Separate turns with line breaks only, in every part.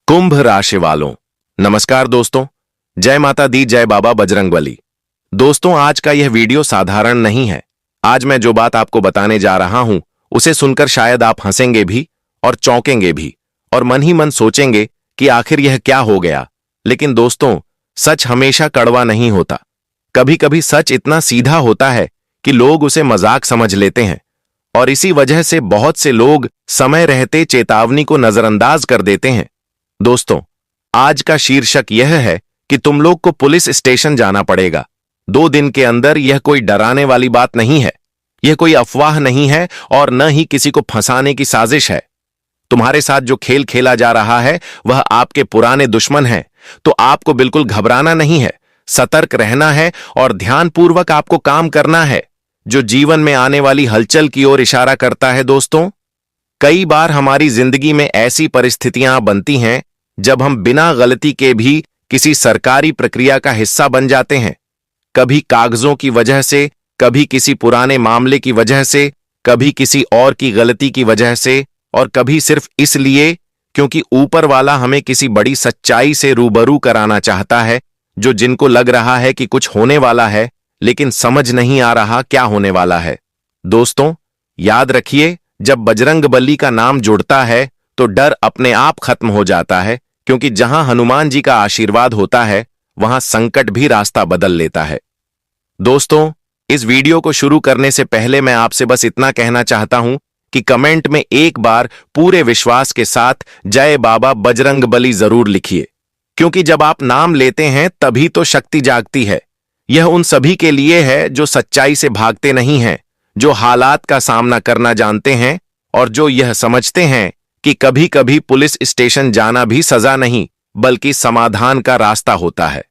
कुंभ राशि वालों, नमस्कार दोस्तों। जय माता दी, जय बाबा बजरंगबली। दोस्तों, आज का यह वीडियो साधारण नहीं है। आज मैं जो बात आपको बताने जा रहा हूं उसे सुनकर शायद आप हंसेंगे भी और चौंकेंगे भी और मन ही मन सोचेंगे कि आखिर यह क्या हो गया। लेकिन दोस्तों, सच हमेशा कड़वा नहीं होता। कभी कभी सच इतना सीधा होता है कि लोग उसे मजाक समझ लेते हैं और इसी वजह से बहुत से लोग समय रहते चेतावनी को नजरअंदाज कर देते हैं। दोस्तों, आज का शीर्षक यह है कि तुम लोग को पुलिस स्टेशन जाना पड़ेगा 2 दिन के अंदर। यह कोई डराने वाली बात नहीं है, यह कोई अफवाह नहीं है और न ही किसी को फंसाने की साजिश है। तुम्हारे साथ जो खेल खेला जा रहा है वह आपके पुराने दुश्मन हैं, तो आपको बिल्कुल घबराना नहीं है, सतर्क रहना है और ध्यानपूर्वक आपको काम करना है, जो जीवन में आने वाली हलचल की ओर इशारा करता है। दोस्तों, कई बार हमारी जिंदगी में ऐसी परिस्थितियां बनती हैं जब हम बिना गलती के भी किसी सरकारी प्रक्रिया का हिस्सा बन जाते हैं। कभी कागजों की वजह से, कभी किसी पुराने मामले की वजह से, कभी किसी और की गलती की वजह से और कभी सिर्फ इसलिए क्योंकि ऊपर वाला हमें किसी बड़ी सच्चाई से रूबरू कराना चाहता है, जो जिनको लग रहा है कि कुछ होने वाला है, लेकिन समझ नहीं आ रहा क्या होने वाला है। दोस्तों, याद रखिए, जब बजरंगबली का नाम जुड़ता है तो डर अपने आप खत्म हो जाता है, क्योंकि जहां हनुमान जी का आशीर्वाद होता है वहां संकट भी रास्ता बदल लेता है। दोस्तों, इस वीडियो को शुरू करने से पहले मैं आपसे बस इतना कहना चाहता हूं कि कमेंट में एक बार पूरे विश्वास के साथ जय बाबा बजरंगबली जरूर लिखिए, क्योंकि जब आप नाम लेते हैं तभी तो शक्ति जागती है। यह उन सभी के लिए है जो सच्चाई से भागते नहीं हैं, जो हालात का सामना करना जानते हैं और जो यह समझते हैं कि कभी कभी पुलिस स्टेशन जाना भी सजा नहीं बल्कि समाधान का रास्ता होता है।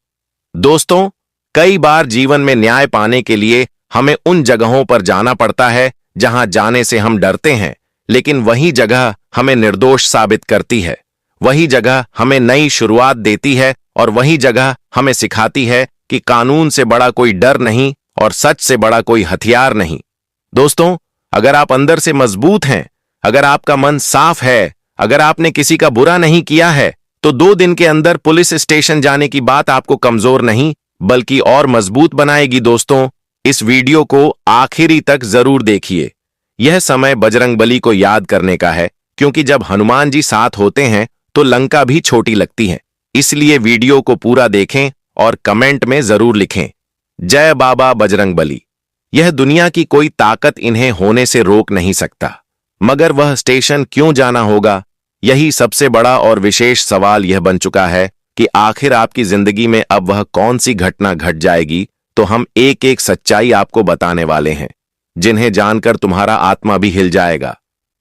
दोस्तों, कई बार जीवन में न्याय पाने के लिए हमें उन जगहों पर जाना पड़ता है जहां जाने से हम डरते हैं, लेकिन वही जगह हमें निर्दोष साबित करती है। वही जगह हमें नई शुरुआत देती है और वही जगह हमें सिखाती है कि कानून से बड़ा कोई डर नहीं और सच से बड़ा कोई हथियार नहीं। दोस्तों, अगर आप अंदर से मजबूत हैं, अगर आपका मन साफ है, अगर आपने किसी का बुरा नहीं किया है, तो 2 दिन के अंदर पुलिस स्टेशन जाने की बात आपको कमजोर नहीं बल्कि और मजबूत बनाएगी। दोस्तों, इस वीडियो को आखिरी तक जरूर देखिए। यह समय बजरंगबली को याद करने का है, क्योंकि जब हनुमान जी साथ होते हैं तो लंका भी छोटी लगती है। इसलिए वीडियो को पूरा देखें और कमेंट में जरूर लिखें, जय बाबा बजरंगबली। यह दुनिया की कोई ताकत इन्हें होने से रोक नहीं सकता, मगर वह स्टेशन क्यों जाना होगा, यही सबसे बड़ा और विशेष सवाल यह बन चुका है कि आखिर आपकी जिंदगी में अब वह कौन सी घटना घट जाएगी। तो हम एक एक सच्चाई आपको बताने वाले हैं, जिन्हें जानकर तुम्हारा आत्मा भी हिल जाएगा।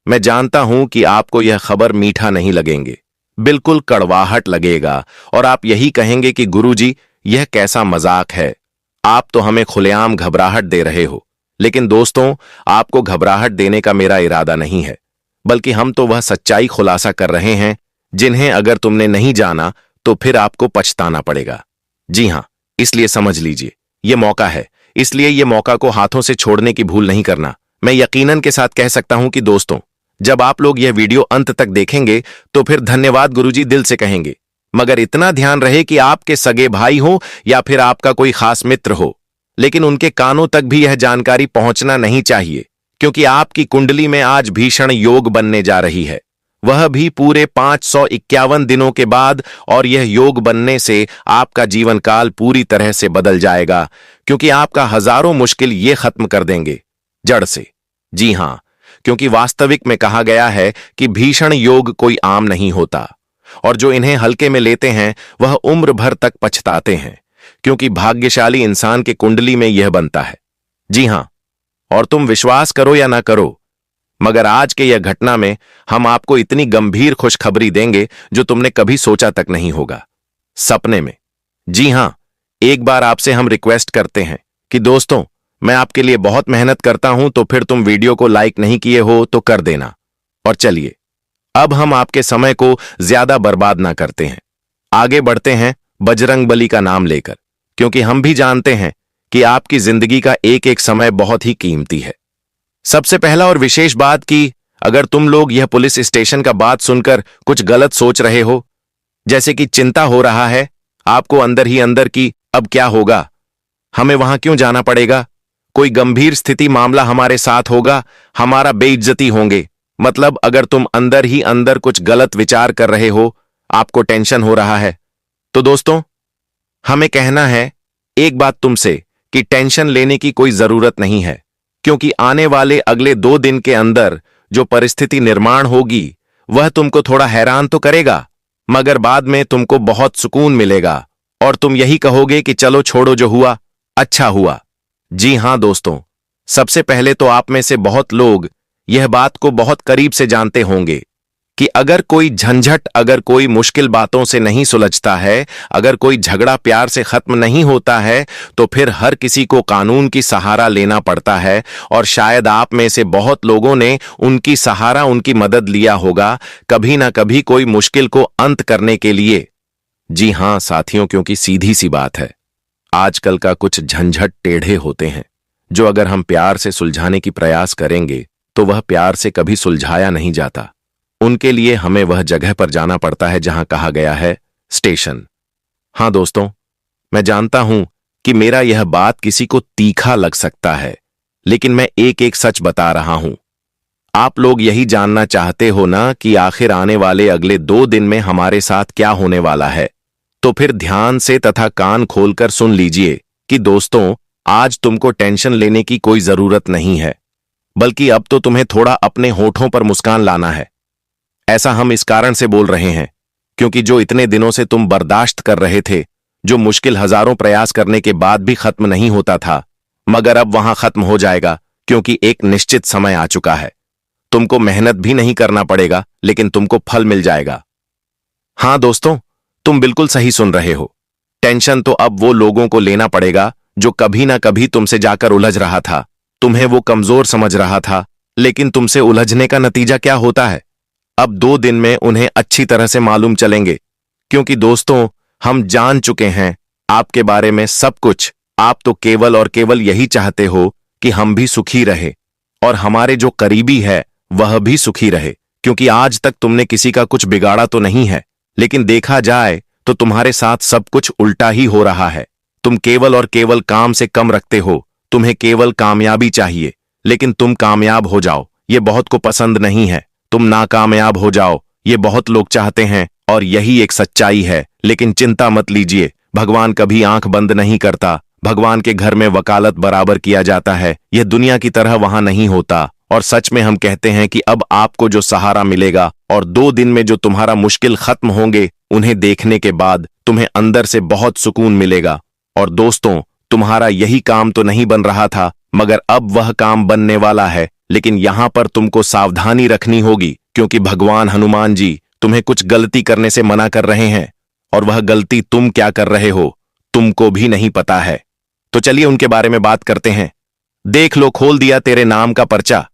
मैं जानता हूं कि आपको यह खबर मीठा नहीं लगेंगे, बिल्कुल कड़वाहट लगेगा और आप यही कहेंगे कि गुरुजी, यह कैसा मजाक है, आप तो हमें खुलेआम घबराहट दे रहे हो। लेकिन दोस्तों, आपको घबराहट देने का मेरा इरादा नहीं है, बल्कि हम तो वह सच्चाई खुलासा कर रहे हैं जिन्हें अगर तुमने नहीं जाना तो फिर आपको पछताना पड़ेगा। जी हां, इसलिए समझ लीजिए, यह मौका है, इसलिए यह मौका को हाथों से छोड़ने की भूल नहीं करना। मैं यकीनन के साथ कह सकता हूं कि दोस्तों, जब आप लोग यह वीडियो अंत तक देखेंगे तो फिर धन्यवाद गुरुजी दिल से कहेंगे। मगर इतना ध्यान रहे कि आपके सगे भाई हो या फिर आपका कोई खास मित्र हो, लेकिन उनके कानों तक भी यह जानकारी पहुंचना नहीं चाहिए, क्योंकि आपकी कुंडली में आज भीषण योग बनने जा रही है, वह भी पूरे 551 दिनों के बाद। और यह योग बनने से आपका जीवन काल पूरी तरह से बदल जाएगा, क्योंकि आपका हजारों मुश्किल ये खत्म कर देंगे जड़ से। जी हां, क्योंकि वास्तविक में कहा गया है कि भीषण योग कोई आम नहीं होता, और जो इन्हें हल्के में लेते हैं वह उम्र भर तक पछताते हैं, क्योंकि भाग्यशाली इंसान के कुंडली में यह बनता है। जी हां, और तुम विश्वास करो या ना करो, मगर आज के यह घटना में हम आपको इतनी गंभीर खुशखबरी देंगे जो तुमने कभी सोचा तक नहीं होगा, सपने में। जी हां, एक बार आपसे हम रिक्वेस्ट करते हैं कि दोस्तों, मैं आपके लिए बहुत मेहनत करता हूं, तो फिर तुम वीडियो को लाइक नहीं किए हो तो कर देना। और चलिए, अब हम आपके समय को ज्यादा बर्बाद ना करते हैं, आगे बढ़ते हैं बजरंगबली का नाम लेकर, क्योंकि हम भी जानते हैं कि आपकी जिंदगी का एक एक समय बहुत ही कीमती है। सबसे पहला और विशेष बात कि अगर तुम लोग यह पुलिस स्टेशन का बात सुनकर कुछ गलत सोच रहे हो, जैसे कि चिंता हो रहा है आपको अंदर ही अंदर की अब क्या होगा, हमें वहां क्यों जाना पड़ेगा, कोई गंभीर स्थिति मामला हमारे साथ होगा, हमारा बेइज्जती होंगे। मतलब अगर तुम अंदर ही अंदर कुछ गलत विचार कर रहे हो, आपको टेंशन हो रहा है, तो दोस्तों हमें कहना है एक बात तुमसे कि टेंशन लेने की कोई जरूरत नहीं है, क्योंकि आने वाले अगले 2 दिन के अंदर जो परिस्थिति निर्माण होगी वह तुमको थोड़ा हैरान तो करेगा, मगर बाद में तुमको बहुत सुकून मिलेगा और तुम यही कहोगे कि चलो छोड़ो, जो हुआ अच्छा हुआ। जी हां दोस्तों, सबसे पहले तो आप में से बहुत लोग यह बात को बहुत करीब से जानते होंगे कि अगर कोई झंझट, अगर कोई मुश्किल बातों से नहीं सुलझता है, अगर कोई झगड़ा प्यार से खत्म नहीं होता है, तो फिर हर किसी को कानून की सहारा लेना पड़ता है। और शायद आप में से बहुत लोगों ने उनकी सहारा, उनकी मदद लिया होगा कभी ना कभी कोई मुश्किल को अंत करने के लिए। जी हां साथियों, क्योंकि सीधी सी बात है, आजकल का कुछ झंझट टेढ़े होते हैं जो अगर हम प्यार से सुलझाने की प्रयास करेंगे तो वह प्यार से कभी सुलझाया नहीं जाता। उनके लिए हमें वह जगह पर जाना पड़ता है जहां कहा गया है स्टेशन। हां दोस्तों, मैं जानता हूं कि मेरा यह बात किसी को तीखा लग सकता है, लेकिन मैं एक एक सच बता रहा हूं। आप लोग यही जानना चाहते हो ना कि आखिर आने वाले अगले 2 दिन में हमारे साथ क्या होने वाला है, तो फिर ध्यान से तथा कान खोलकर सुन लीजिए कि दोस्तों आज तुमको टेंशन लेने की कोई जरूरत नहीं है, बल्कि अब तो तुम्हें थोड़ा अपने होठों पर मुस्कान लाना है। ऐसा हम इस कारण से बोल रहे हैं क्योंकि जो इतने दिनों से तुम बर्दाश्त कर रहे थे, जो मुश्किल हजारों प्रयास करने के बाद भी खत्म नहीं होता था, मगर अब वहां खत्म हो जाएगा, क्योंकि एक निश्चित समय आ चुका है। तुमको मेहनत भी नहीं करना पड़ेगा, लेकिन तुमको फल मिल जाएगा। हां दोस्तों, तुम बिल्कुल सही सुन रहे हो। टेंशन तो अब वो लोगों को लेना पड़ेगा जो कभी ना कभी तुमसे जाकर उलझ रहा था, तुम्हें वो कमजोर समझ रहा था, लेकिन तुमसे उलझने का नतीजा क्या होता है, अब 2 दिन में उन्हें अच्छी तरह से मालूम चलेंगे। क्योंकि दोस्तों हम जान चुके हैं आपके बारे में सब कुछ। आप तो केवल और केवल यही चाहते हो कि हम भी सुखी रहे और हमारे जो करीबी है वह भी सुखी रहे, क्योंकि आज तक तुमने किसी का कुछ बिगाड़ा तो नहीं है, लेकिन देखा जाए तो तुम्हारे साथ सब कुछ उल्टा ही हो रहा है। तुम केवल और केवल काम से कम रखते हो, तुम्हें केवल कामयाबी चाहिए, लेकिन तुम कामयाब हो जाओ ये बहुत को पसंद नहीं है। तुम नाकामयाब हो जाओ ये बहुत लोग चाहते हैं, और यही एक सच्चाई है। लेकिन चिंता मत लीजिए, भगवान कभी आंख बंद नहीं करता। भगवान के घर में वकालत बराबर किया जाता है, यह दुनिया की तरह वहां नहीं होता। और सच में हम कहते हैं कि अब आपको जो सहारा मिलेगा और 2 दिन में जो तुम्हारा मुश्किल खत्म होंगे, उन्हें देखने के बाद तुम्हें अंदर से बहुत सुकून मिलेगा। और दोस्तों तुम्हारा यही काम तो नहीं बन रहा था, मगर अब वह काम बनने वाला है। लेकिन यहां पर तुमको सावधानी रखनी होगी, क्योंकि भगवान हनुमान जी तुम्हें कुछ गलती करने से मना कर रहे हैं, और वह गलती तुम क्या कर रहे हो तुमको भी नहीं पता है। तो चलिए उनके बारे में बात करते हैं। देख लो, खोल दिया तेरे नाम का पर्चा।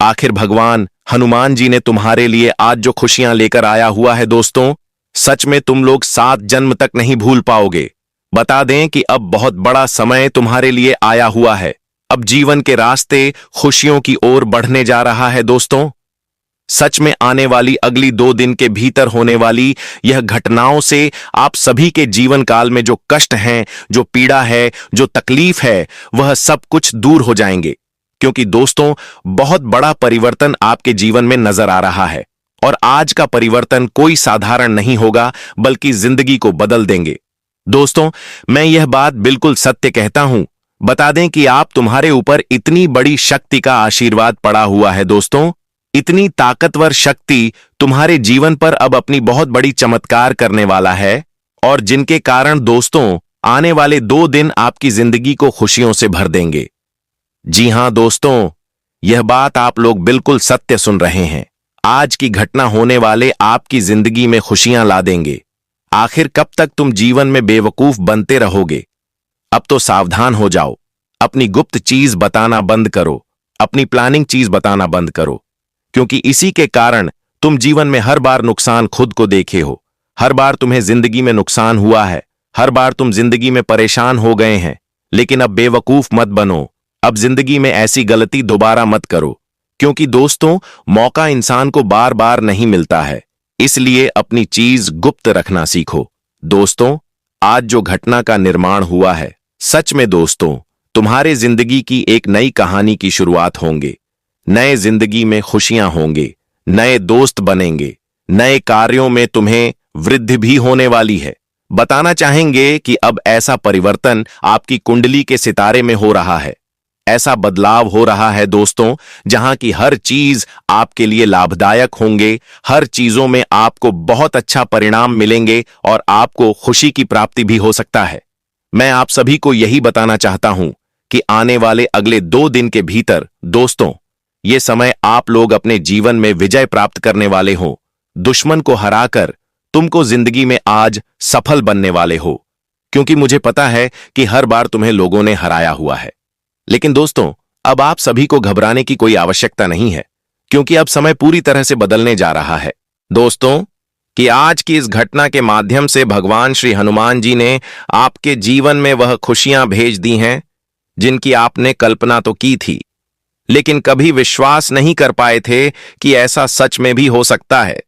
आखिर भगवान हनुमान जी ने तुम्हारे लिए आज जो खुशियां लेकर आया हुआ है दोस्तों, सच में तुम लोग 7 जन्म तक नहीं भूल पाओगे। बता दें कि अब बहुत बड़ा समय तुम्हारे लिए आया हुआ है। अब जीवन के रास्ते खुशियों की ओर बढ़ने जा रहा है दोस्तों। सच में आने वाली अगली 2 दिन के भीतर होने वाली यह घटनाओं से आप सभी के जीवन काल में जो कष्ट हैं, जो पीड़ा है, जो तकलीफ है, वह सब कुछ दूर हो जाएंगे। क्योंकि दोस्तों बहुत बड़ा परिवर्तन आपके जीवन में नजर आ रहा है, और आज का परिवर्तन कोई साधारण नहीं होगा, बल्कि जिंदगी को बदल देंगे। दोस्तों मैं यह बात बिल्कुल सत्य कहता हूं। बता दें कि आप तुम्हारे ऊपर इतनी बड़ी शक्ति का आशीर्वाद पड़ा हुआ है दोस्तों, इतनी ताकतवर शक्ति तुम्हारे जीवन पर अब अपनी बहुत बड़ी चमत्कार करने वाला है, और जिनके कारण दोस्तों आने वाले 2 दिन आपकी जिंदगी को खुशियों से भर देंगे। जी हां दोस्तों, यह बात आप लोग बिल्कुल सत्य सुन रहे हैं। आज की घटना होने वाले आपकी जिंदगी में खुशियां ला देंगे। आखिर कब तक तुम जीवन में बेवकूफ बनते रहोगे? अब तो सावधान हो जाओ, अपनी गुप्त चीज बताना बंद करो, अपनी प्लानिंग चीज बताना बंद करो, क्योंकि इसी के कारण तुम जीवन में हर बार नुकसान खुद को देखे हो। हर बार तुम्हें जिंदगी में नुकसान हुआ है, हर बार तुम जिंदगी में परेशान हो गए हैं। लेकिन अब बेवकूफ मत बनो, अब जिंदगी में ऐसी गलती दोबारा मत करो, क्योंकि दोस्तों मौका इंसान को बार बार नहीं मिलता है, इसलिए अपनी चीज गुप्त रखना सीखो। दोस्तों, आज जो घटना का निर्माण हुआ है, सच में दोस्तों, तुम्हारे जिंदगी की एक नई कहानी की शुरुआत होंगे। नए जिंदगी में खुशियां होंगे, नए दोस्त बनेंगे, नए कार्यों में तुम्हें वृद्धि भी होने वाली है। बताना चाहेंगे कि अब ऐसा परिवर्तन आपकी कुंडली के सितारे में हो रहा है। ऐसा बदलाव हो रहा है दोस्तों, जहां की हर चीज आपके लिए लाभदायक होंगे, हर चीजों में आपको बहुत अच्छा परिणाम मिलेंगे और आपको खुशी की प्राप्ति भी हो सकता है। मैं आप सभी को यही बताना चाहता हूं कि आने वाले अगले 2 दिन के भीतर दोस्तों, ये समय आप लोग अपने जीवन में विजय प्राप्त करने वाले हो। दुश्मन को हराकर तुमको जिंदगी में आज सफल बनने वाले हो, क्योंकि मुझे पता है कि हर बार तुम्हें लोगों ने हराया हुआ है। लेकिन दोस्तों, अब आप सभी को घबराने की कोई आवश्यकता नहीं है, क्योंकि अब समय पूरी तरह से बदलने जा रहा है। दोस्तों, कि आज की इस घटना के माध्यम से भगवान श्री हनुमान जी ने आपके जीवन में वह खुशियां भेज दी हैं जिनकी आपने कल्पना तो की थी, लेकिन कभी विश्वास नहीं कर पाए थे कि ऐसा सच में भी हो सकता है।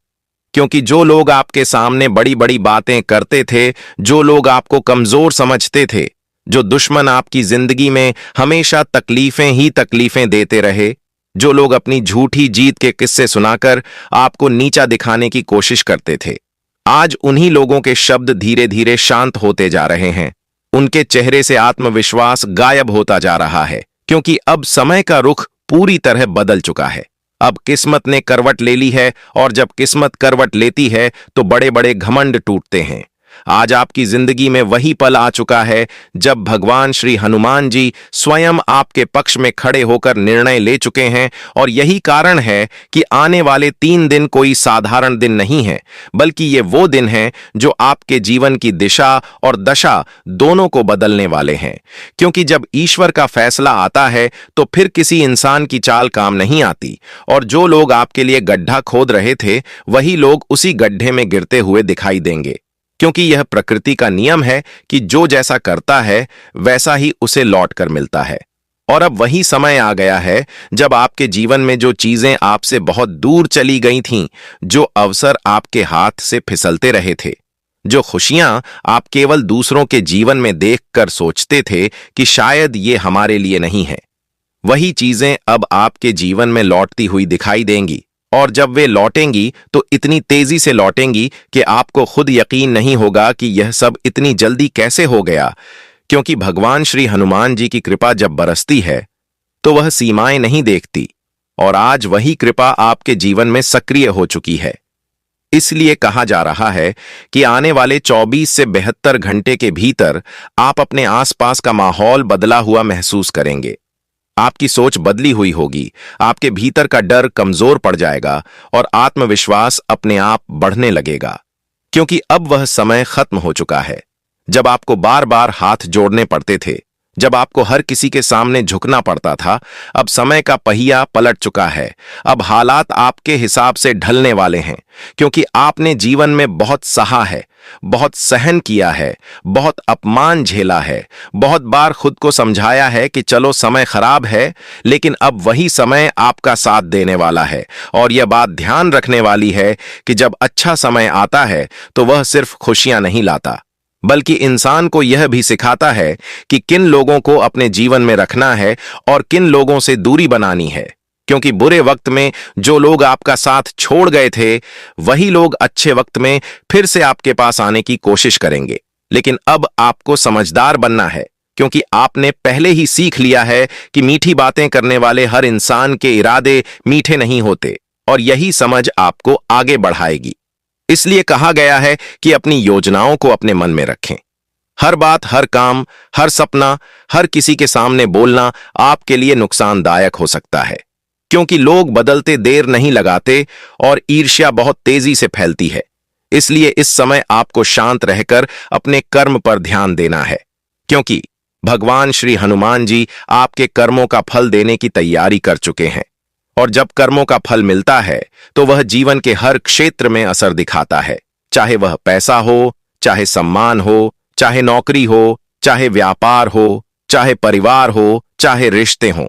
क्योंकि जो लोग आपके सामने बड़ी बड़ी बातें करते थे, जो लोग आपको कमजोर समझते थे, जो दुश्मन आपकी जिंदगी में हमेशा तकलीफें ही तकलीफें देते रहे, जो लोग अपनी झूठी जीत के किस्से सुनाकर आपको नीचा दिखाने की कोशिश करते थे, आज उन्हीं लोगों के शब्द धीरे धीरे शांत होते जा रहे हैं। उनके चेहरे से आत्मविश्वास गायब होता जा रहा है, क्योंकि अब समय का रुख पूरी तरह बदल चुका है। अब किस्मत ने करवट ले ली है, और जब किस्मत करवट लेती है तो बड़े बड़े घमंड टूटते हैं। आज आपकी जिंदगी में वही पल आ चुका है जब भगवान श्री हनुमान जी स्वयं आपके पक्ष में खड़े होकर निर्णय ले चुके हैं, और यही कारण है कि आने वाले 3 दिन कोई साधारण दिन नहीं है, बल्कि ये वो दिन हैं जो आपके जीवन की दिशा और दशा दोनों को बदलने वाले हैं। क्योंकि जब ईश्वर का फैसला आता है तो फिर किसी इंसान की चाल काम नहीं आती, और जो लोग आपके लिए गड्ढा खोद रहे थे, वही लोग उसी गड्ढे में गिरते हुए दिखाई देंगे। क्योंकि यह प्रकृति का नियम है कि जो जैसा करता है वैसा ही उसे लौट कर मिलता है। और अब वही समय आ गया है जब आपके जीवन में जो चीजें आपसे बहुत दूर चली गई थीं, जो अवसर आपके हाथ से फिसलते रहे थे, जो खुशियां आप केवल दूसरों के जीवन में देखकर सोचते थे कि शायद ये हमारे लिए नहीं है, वही चीजें अब आपके जीवन में लौटती हुई दिखाई देंगी। और जब वे लौटेंगी तो इतनी तेजी से लौटेंगी कि आपको खुद यकीन नहीं होगा कि यह सब इतनी जल्दी कैसे हो गया। क्योंकि भगवान श्री हनुमान जी की कृपा जब बरसती है तो वह सीमाएं नहीं देखती, और आज वही कृपा आपके जीवन में सक्रिय हो चुकी है। इसलिए कहा जा रहा है कि आने वाले 24 से 72 घंटे के भीतर आप अपने आसपास का माहौल बदला हुआ महसूस करेंगे। आपकी सोच बदली हुई होगी, आपके भीतर का डर कमजोर पड़ जाएगा और आत्मविश्वास अपने आप बढ़ने लगेगा। क्योंकि अब वह समय खत्म हो चुका है जब आपको बार बार हाथ जोड़ने पड़ते थे, जब आपको हर किसी के सामने झुकना पड़ता था। अब समय का पहिया पलट चुका है। अब हालात आपके हिसाब से ढलने वाले हैं, क्योंकि आपने जीवन में बहुत सहा है, बहुत सहन किया है, बहुत अपमान झेला है, बहुत बार खुद को समझाया है कि चलो समय खराब है, लेकिन अब वही समय आपका साथ देने वाला है। और यह बात ध्यान रखने वाली है कि जब अच्छा समय आता है तो वह सिर्फ खुशियां नहीं लाता, बल्कि इंसान को यह भी सिखाता है कि किन लोगों को अपने जीवन में रखना है और किन लोगों से दूरी बनानी है। क्योंकि बुरे वक्त में जो लोग आपका साथ छोड़ गए थे, वही लोग अच्छे वक्त में फिर से आपके पास आने की कोशिश करेंगे। लेकिन अब आपको समझदार बनना है, क्योंकि आपने पहले ही सीख लिया है कि मीठी बातें करने वाले हर इंसान के इरादे मीठे नहीं होते, और यही समझ आपको आगे बढ़ाएगी। इसलिए कहा गया है कि अपनी योजनाओं को अपने मन में रखें। हर बात, हर काम, हर सपना, हर किसी के सामने बोलना आपके लिए नुकसानदायक हो सकता है, क्योंकि लोग बदलते देर नहीं लगाते और ईर्ष्या बहुत तेजी से फैलती है। इसलिए इस समय आपको शांत रहकर अपने कर्म पर ध्यान देना है, क्योंकि भगवान श्री हनुमान जी आपके कर्मों का फल देने की तैयारी कर चुके हैं। और जब कर्मों का फल मिलता है तो वह जीवन के हर क्षेत्र में असर दिखाता है, चाहे वह पैसा हो, चाहे सम्मान हो, चाहे नौकरी हो, चाहे व्यापार हो, चाहे परिवार हो, चाहे रिश्ते हों।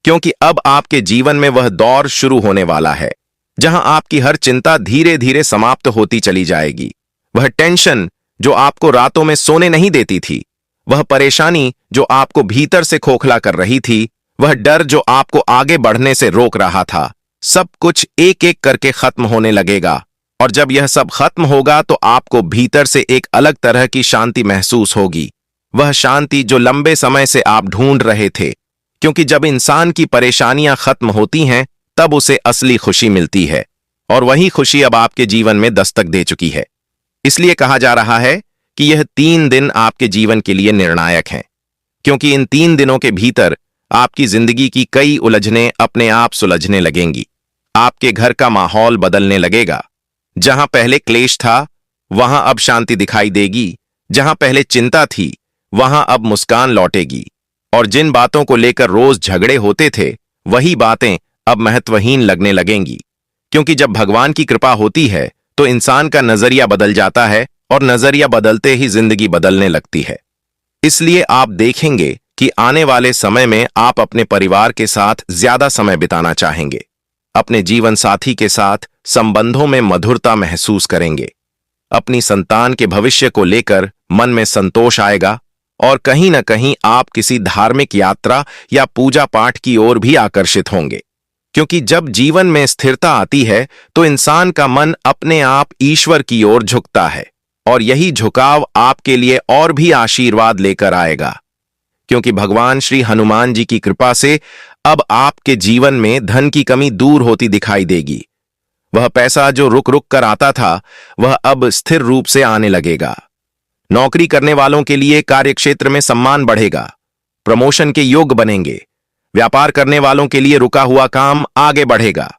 क्योंकि अब आपके जीवन में वह दौर शुरू होने वाला है जहां आपकी हर चिंता धीरे धीरे समाप्त होती चली जाएगी। वह टेंशन जो आपको रातों में सोने नहीं देती थी, वह परेशानी जो आपको भीतर से खोखला कर रही थी, वह डर जो आपको आगे बढ़ने से रोक रहा था, सब कुछ एक एक करके खत्म होने लगेगा। और जब यह सब खत्म होगा तो आपको भीतर से एक अलग तरह की शांति महसूस होगी, वह शांति जो लंबे समय से आप ढूंढ रहे थे। क्योंकि जब इंसान की परेशानियां खत्म होती हैं तब उसे असली खुशी मिलती है, और वही खुशी अब आपके जीवन में दस्तक दे चुकी है। इसलिए कहा जा रहा है कि यह 3 दिन आपके जीवन के लिए निर्णायक हैं, क्योंकि इन 3 दिनों के भीतर आपकी जिंदगी की कई उलझनें अपने आप सुलझने लगेंगी। आपके घर का माहौल बदलने लगेगा। जहां पहले क्लेश था वहां अब शांति दिखाई देगी, जहां पहले चिंता थी वहां अब मुस्कान लौटेगी, और जिन बातों को लेकर रोज झगड़े होते थे वही बातें अब महत्वहीन लगने लगेंगी। क्योंकि जब भगवान की कृपा होती है तो इंसान का नजरिया बदल जाता है, और नजरिया बदलते ही जिंदगी बदलने लगती है। इसलिए आप देखेंगे कि आने वाले समय में आप अपने परिवार के साथ ज्यादा समय बिताना चाहेंगे, अपने जीवन साथी के साथ संबंधों में मधुरता महसूस करेंगे, अपनी संतान के भविष्य को लेकर मन में संतोष आएगा, और कहीं न कहीं आप किसी धार्मिक यात्रा या पूजा पाठ की ओर भी आकर्षित होंगे। क्योंकि जब जीवन में स्थिरता आती है तो इंसान का मन अपने आप ईश्वर की ओर झुकता है, और यही झुकाव आपके लिए और भी आशीर्वाद लेकर आएगा। क्योंकि भगवान श्री हनुमान जी की कृपा से अब आपके जीवन में धन की कमी दूर होती दिखाई देगी। वह पैसा जो रुक रुक कर आता था वह अब स्थिर रूप से आने लगेगा। नौकरी करने वालों के लिए कार्यक्षेत्र में सम्मान बढ़ेगा, प्रमोशन के योग्य बनेंगे। व्यापार करने वालों के लिए रुका हुआ काम आगे बढ़ेगा।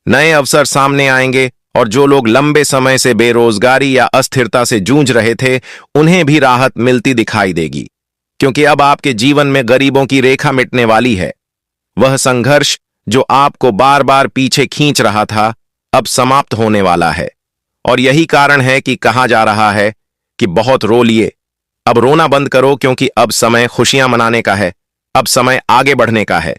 नए अवसर सामने आएंगे, और जो लोग लंबे समय से बेरोजगारी या अस्थिरता से जूझ रहे थे उन्हें भी राहत मिलती दिखाई देगी। क्योंकि अब आपके जीवन में गरीबों की रेखा मिटने वाली है। वह संघर्ष जो आपको बार बार पीछे खींच रहा था अब समाप्त होने वाला है। और यही कारण है कि कहा जा रहा है कि बहुत रो लिए, अब रोना बंद करो, क्योंकि अब समय खुशियां मनाने का है, अब समय आगे बढ़ने का है,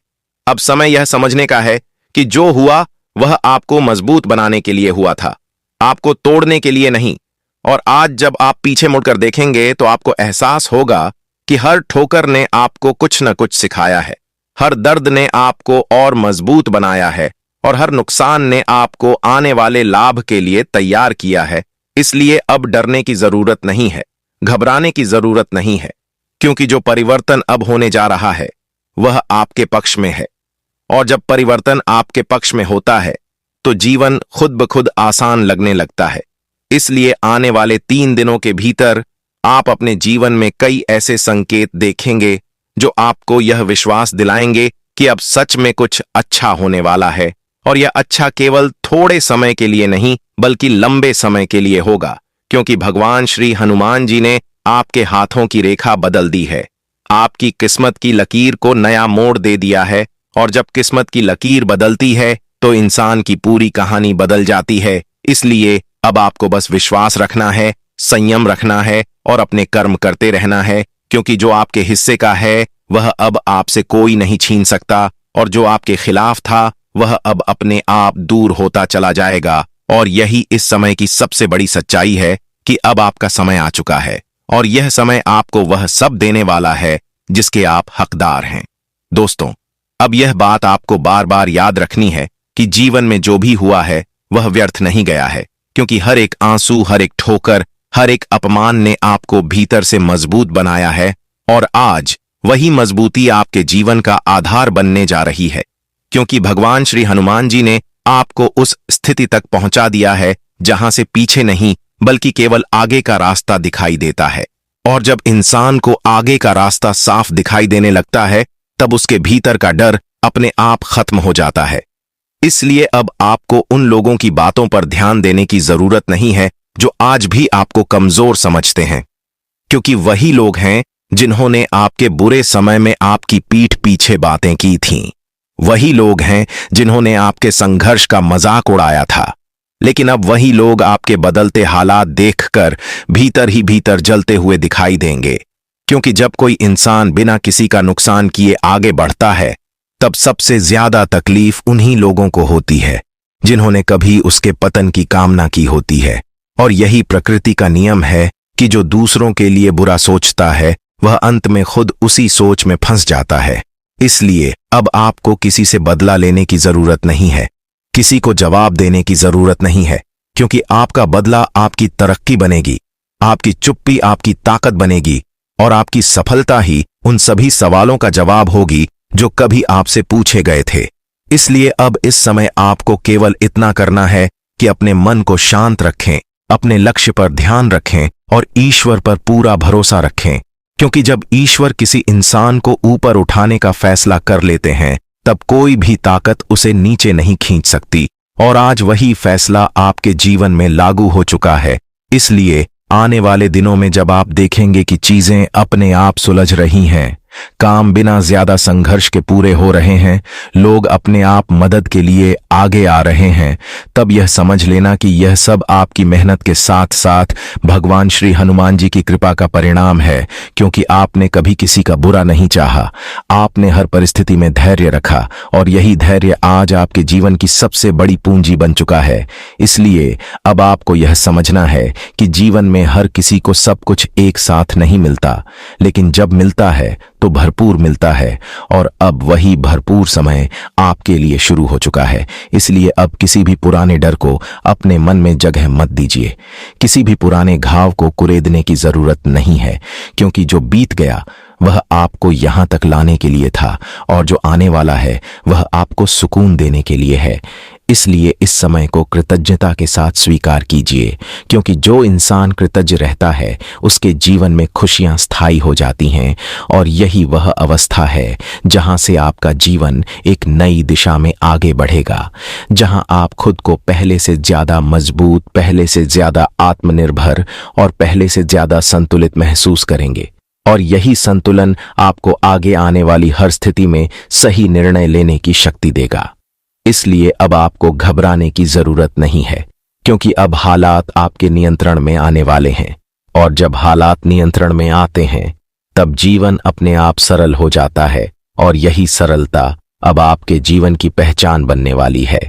अब समय यह समझने का है कि जो हुआ वह आपको मजबूत बनाने के लिए हुआ था, आपको तोड़ने के लिए नहीं। और आज जब आप पीछे मुड़कर देखेंगे तो आपको एहसास होगा कि हर ठोकर ने आपको कुछ न कुछ सिखाया है, हर दर्द ने आपको और मजबूत बनाया है, और हर नुकसान ने आपको आने वाले लाभ के लिए तैयार किया है। इसलिए अब डरने की जरूरत नहीं है, घबराने की जरूरत नहीं है, क्योंकि जो परिवर्तन अब होने जा रहा है वह आपके पक्ष में है। और जब परिवर्तन आपके पक्ष में होता है तो जीवन खुद ब खुद आसान लगने लगता है। इसलिए आने वाले 3 दिनों के भीतर आप अपने जीवन में कई ऐसे संकेत देखेंगे जो आपको यह विश्वास दिलाएंगे कि अब सच में कुछ अच्छा होने वाला है, और यह अच्छा केवल थोड़े समय के लिए नहीं बल्कि लंबे समय के लिए होगा। क्योंकि भगवान श्री हनुमान जी ने आपके हाथों की रेखा बदल दी है, आपकी किस्मत की लकीर को नया मोड़ दे दिया है। और जब किस्मत की लकीर बदलती है तो इंसान की पूरी कहानी बदल जाती है। इसलिए अब आपको बस विश्वास रखना है, संयम रखना है, और अपने कर्म करते रहना है। क्योंकि जो आपके हिस्से का है वह अब आपसे कोई नहीं छीन सकता, और जो आपके खिलाफ था वह अब अपने आप दूर होता चला जाएगा। और यही इस समय की सबसे बड़ी सच्चाई है कि अब आपका समय आ चुका है, और यह समय आपको वह सब देने वाला है जिसके आप हकदार हैं। दोस्तों, अब यह बात आपको बार बार याद रखनी है कि जीवन में जो भी हुआ है वह व्यर्थ नहीं गया है। क्योंकि हर एक आंसू, हर एक ठोकर, हर एक अपमान ने आपको भीतर से मजबूत बनाया है, और आज वही मजबूती आपके जीवन का आधार बनने जा रही है। क्योंकि भगवान श्री हनुमान जी ने आपको उस स्थिति तक पहुंचा दिया है जहां से पीछे नहीं बल्कि केवल आगे का रास्ता दिखाई देता है। और जब इंसान को आगे का रास्ता साफ दिखाई देने लगता है तब उसके भीतर का डर अपने आप खत्म हो जाता है। इसलिए अब आपको उन लोगों की बातों पर ध्यान देने की जरूरत नहीं है जो आज भी आपको कमजोर समझते हैं, क्योंकि वही लोग हैं जिन्होंने आपके बुरे समय में आपकी पीठ पीछे बातें की थीं। वही लोग हैं जिन्होंने आपके संघर्ष का मजाक उड़ाया था। लेकिन अब वही लोग आपके बदलते हालात देखकर भीतर ही भीतर जलते हुए दिखाई देंगे। क्योंकि जब कोई इंसान बिना किसी का नुकसान किए आगे बढ़ता है तब सबसे ज्यादा तकलीफ उन्हीं लोगों को होती है
जिन्होंने कभी उसके पतन की कामना की होती है। और यही प्रकृति का नियम है कि जो दूसरों के लिए बुरा सोचता है वह अंत में खुद उसी सोच में फंस जाता है। इसलिए अब आपको किसी से बदला लेने की जरूरत नहीं है, किसी को जवाब देने की जरूरत नहीं है, क्योंकि आपका बदला आपकी तरक्की बनेगी, आपकी चुप्पी आपकी ताकत बनेगी और आपकी सफलता ही उन सभी सवालों का जवाब होगी जो कभी आपसे पूछे गए थे। इसलिए अब इस समय आपको केवल इतना करना है कि अपने मन को शांत रखें, अपने लक्ष्य पर ध्यान रखें और ईश्वर पर पूरा भरोसा रखें, क्योंकि जब ईश्वर किसी इंसान को ऊपर उठाने का फैसला कर लेते हैं तब कोई भी ताकत उसे नीचे नहीं खींच सकती। और आज वही फैसला आपके जीवन में लागू हो चुका है। इसलिए आने वाले दिनों में जब आप देखेंगे कि चीजें अपने आप सुलझ रही हैं, काम बिना ज्यादा संघर्ष के पूरे हो रहे हैं, लोग अपने आप मदद के लिए आगे आ रहे हैं, तब यह समझ लेना कि यह सब आपकी मेहनत के साथ साथ भगवान श्री हनुमान जी की कृपा का परिणाम है। क्योंकि आपने कभी किसी का बुरा नहीं चाहा, आपने हर परिस्थिति में धैर्य रखा और यही धैर्य आज आपके जीवन की सबसे बड़ी पूंजी बन चुका है। इसलिए अब आपको यह समझना है कि जीवन में हर किसी को सब कुछ एक साथ नहीं मिलता, लेकिन जब मिलता है तो भरपूर मिलता है। और अब वही भरपूर समय आपके लिए शुरू हो चुका है। इसलिए अब किसी भी पुराने डर को अपने मन में जगह मत दीजिए, किसी भी पुराने घाव को कुरेदने की जरूरत नहीं है, क्योंकि जो बीत गया वह आपको यहां तक लाने के लिए था और जो आने वाला है वह आपको सुकून देने के लिए है। इसलिए इस समय को कृतज्ञता के साथ स्वीकार कीजिए, क्योंकि जो इंसान कृतज्ञ रहता है उसके जीवन में खुशियां स्थायी हो जाती हैं और यही वह अवस्था है जहां से आपका जीवन एक नई दिशा में आगे बढ़ेगा, जहां आप खुद को पहले से ज्यादा मजबूत, पहले से ज्यादा आत्मनिर्भर और पहले से ज्यादा संतुलित महसूस करेंगे। और यही संतुलन आपको आगे आने वाली हर स्थिति में सही निर्णय लेने की शक्ति देगा। इसलिए अब आपको घबराने की जरूरत नहीं है, क्योंकि अब हालात आपके नियंत्रण में आने वाले हैं। और जब हालात नियंत्रण में आते हैं तब जीवन अपने आप सरल हो जाता है और यही सरलता अब आपके जीवन की पहचान बनने वाली है।